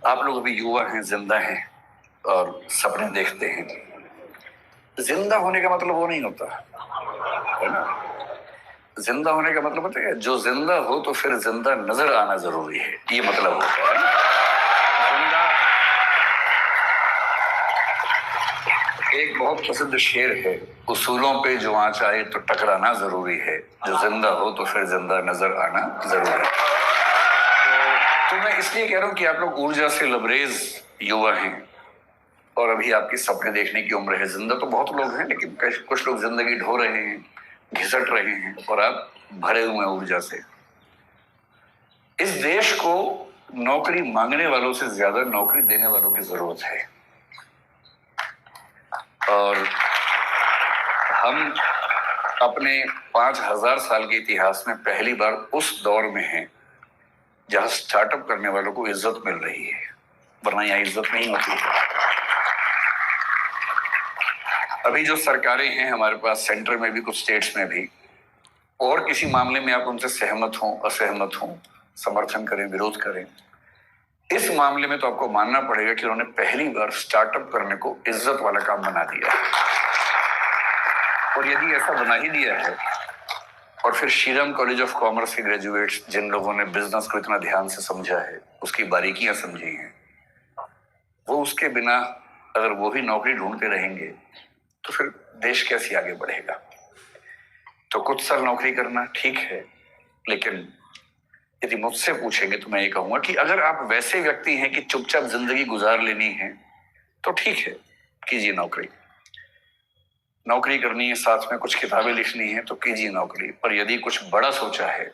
आप लोग अभी युवा हैं, जिंदा हैं और सपने देखते हैं। जिंदा होने का मतलब वो नहीं होता है ना। जिंदा होने का मतलब होता है जो जिंदा हो तो फिर जिंदा नजर आना जरूरी है, ये मतलब होता है। जिंदा एक बहुत प्रसिद्ध शेर है, उसूलों पे जो आँच आए तो टकराना जरूरी है, जो जिंदा हो तो फिर जिंदा नजर आना जरूरी है। तो मैं इसलिए कह रहा हूं कि आप लोग ऊर्जा से लबरेज युवा हैं और अभी आपकी सपने देखने की उम्र है। जिंदा तो बहुत लोग हैं, लेकिन कुछ लोग जिंदगी ढो रहे हैं, घिसट रहे हैं, और आप भरे हुए हैं ऊर्जा से। इस देश को नौकरी मांगने वालों से ज्यादा नौकरी देने वालों की जरूरत है। और हम अपने 5000 साल के इतिहास में पहली बार उस दौर में हैं जहां स्टार्टअप करने वालों को इज्जत मिल रही है, वरना यहां इज्जत नहीं होती है। अभी जो सरकारें हैं हमारे पास, सेंटर में भी, कुछ स्टेट्स में भी, और किसी मामले में आप उनसे सहमत हों, असहमत हों, समर्थन करें, विरोध करें, इस मामले में तो आपको मानना पड़ेगा कि उन्होंने पहली बार स्टार्टअप करने को इज्जत वाला काम बना दिया है। और यदि ऐसा बना ही दिया है, और फिर श्रीराम कॉलेज ऑफ कॉमर्स के ग्रेजुएट्स जिन लोगों ने बिजनेस को इतना ध्यान से समझा है, उसकी बारीकियां समझी हैं, वो उसके बिना अगर वो भी नौकरी ढूंढते रहेंगे तो फिर देश कैसे आगे बढ़ेगा। तो कुछ साल नौकरी करना ठीक है, लेकिन यदि मुझसे पूछेंगे तो मैं ये कहूंगा कि अगर आप वैसे व्यक्ति हैं कि चुपचाप जिंदगी गुजार लेनी है तो ठीक है, कीजिए नौकरी। नौकरी करनी है, साथ में कुछ किताबें लिखनी है, तो कीजिए नौकरी। पर यदि कुछ बड़ा सोचा है,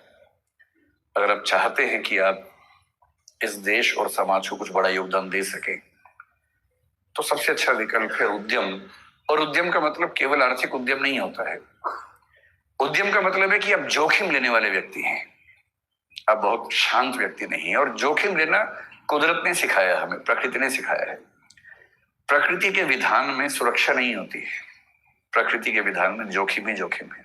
अगर आप चाहते हैं कि आप इस देश और समाज को कुछ बड़ा योगदान दे सके, तो सबसे अच्छा विकल्प है उद्यम। और उद्यम का मतलब केवल आर्थिक उद्यम नहीं होता है। उद्यम का मतलब है कि आप जोखिम लेने वाले व्यक्ति हैं, आप बहुत शांत व्यक्ति नहीं है। और जोखिम लेना कुदरत ने सिखाया, हमें प्रकृति ने सिखाया है। प्रकृति के विधान में सुरक्षा नहीं होती है, प्रकृति के विधान में जोखिम ही जोखिम है।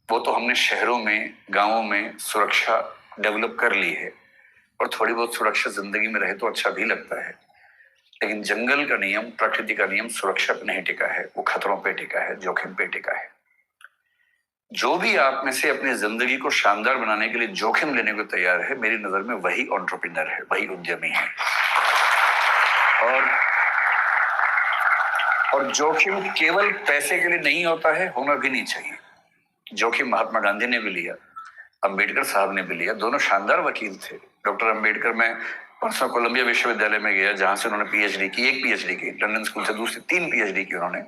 वो तो हमने शहरों में, गांवों में सुरक्षा डेवलप कर ली है, और थोड़ी बहुत सुरक्षा जिंदगी में रहे तो अच्छा भी लगता है। लेकिन जंगल का नियम, प्रकृति का नियम सुरक्षा पे नहीं टिका है, वो खतरों पे टिका है, जोखिम पे टिका है। जो भी आप में से अपनी जिंदगी को शानदार बनाने के लिए जोखिम लेने को तैयार है, मेरी नजर में वही एंटरप्रेन्योर है, वही उद्यमी है। और जोखिम केवल पैसे के लिए नहीं होता है, होना भी नहीं चाहिए। जोखिम महात्मा गांधी ने भी लिया, अंबेडकर साहब ने भी लिया, दोनों शानदार वकील थे। डॉक्टर अंबेडकर, मैं परसों कोलंबिया विश्वविद्यालय में गया जहां से उन्होंने पीएचडी की, एक पीएचडी की, लंदन स्कूल से दूसरी 3 पीएचडी की उन्होंने।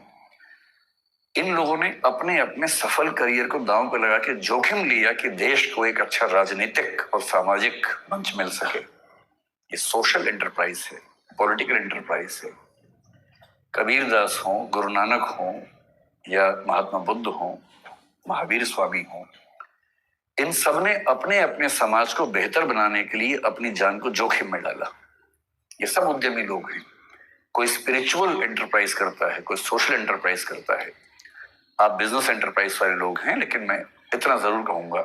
इन लोगों ने अपने अपने सफल करियर को दांव पे लगा के जोखिम लिया कि देश को एक अच्छा राजनीतिक और सामाजिक मंच मिल सके। ये सोशल एंटरप्राइज है, पॉलिटिकल एंटरप्राइज है। कबीरदास हो, गुरु नानक हो, या महात्मा बुद्ध हो, महावीर स्वामी हो, इन सब ने अपने अपने समाज को बेहतर बनाने के लिए अपनी जान को जोखिम में डाला। ये सब उद्यमी लोग हैं। कोई स्पिरिचुअल एंटरप्राइज करता है, कोई सोशल एंटरप्राइज करता है। आप बिजनेस एंटरप्राइज वाले लोग हैं, लेकिन मैं इतना जरूर कहूंगा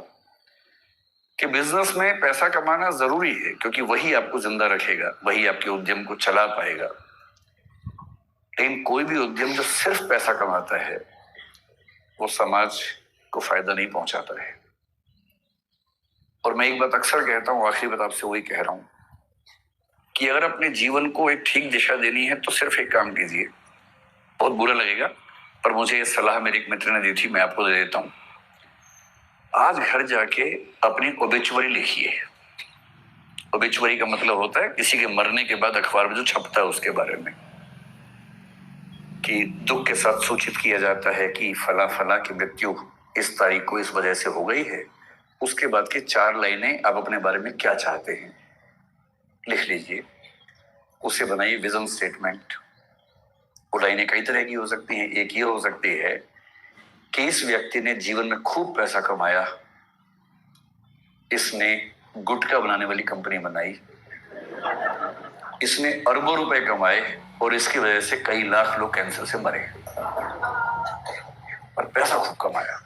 कि बिजनेस में पैसा कमाना जरूरी है, क्योंकि वही आपको जिंदा रखेगा, वही आपके उद्यम को चला पाएगा। लेकिन कोई भी उद्यम जो सिर्फ पैसा कमाता है, वो समाज को फायदा नहीं पहुंचाता है। और मैं एक बात अक्सर कहता हूं, आखिरी बात आपसे वही कह रहा हूं कि अगर अपने जीवन को एक ठीक दिशा देनी है तो सिर्फ एक काम कीजिए। बहुत बुरा लगेगा, पर मुझे ये सलाह मेरे एक मित्र ने दी थी, मैं आपको दे देता हूं। आज घर जाके अपनी ओबिचुअरी लिखिए। ओबिचुअरी का मतलब होता है किसी के मरने के बाद अखबार में जो छपता है उसके बारे में, कि दुख के साथ सूचित किया जाता है कि फला फला की मृत्यु इस तारीख को इस वजह से हो गई है। उसके बाद की 4 लाइनें आप अपने बारे में क्या चाहते हैं लिख लीजिए, उसे बनाइए विजन स्टेटमेंट। वो लाइनें कई तरह की हो सकती हैं। एक ये हो सकती है कि इस व्यक्ति ने जीवन में खूब पैसा कमाया, इसने गुटखा बनाने वाली कंपनी बनाई, इसने अरबों रुपए कमाए और इसकी वजह से कई लाख लोग कैंसर से मरे, और पैसा खूब कमाया।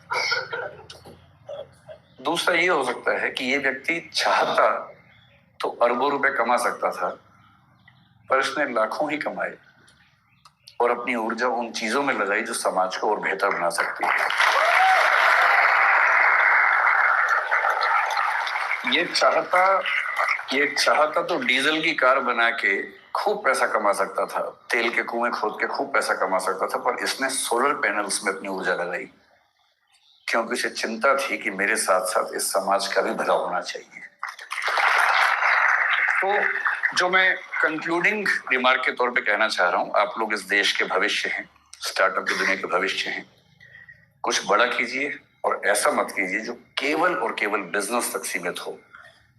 दूसरा ये हो सकता है कि ये व्यक्ति चाहता तो अरबों रुपए कमा सकता था, पर इसने लाखों ही कमाए और अपनी ऊर्जा उन चीजों में लगाई जो समाज को और बेहतर बना सकती है। ये चाहता तो डीजल की कार बना के खूब पैसा कमा सकता था, तेल के कुएं खोद के खूब पैसा कमा सकता था, पर इसने सोलर पैनल्स में अपनी ऊर्जा लगाई क्योंकि उसे चिंता थी कि मेरे साथ साथ इस समाज का भी भला होना चाहिए। तो जो मैं कंक्लूडिंग रिमार्क के तौर पे कहना चाह रहा हूं, आप लोग इस देश के भविष्य हैं, स्टार्टअप की दुनिया के भविष्य हैं। कुछ बड़ा कीजिए और ऐसा मत कीजिए जो केवल और केवल बिजनेस तक सीमित हो।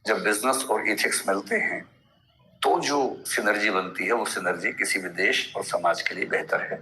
जब बिजनेस और एथिक्स मिलते हैं तो जो सिनर्जी बनती है वो सिनर्जी किसी भी देश और समाज के लिए बेहतर है।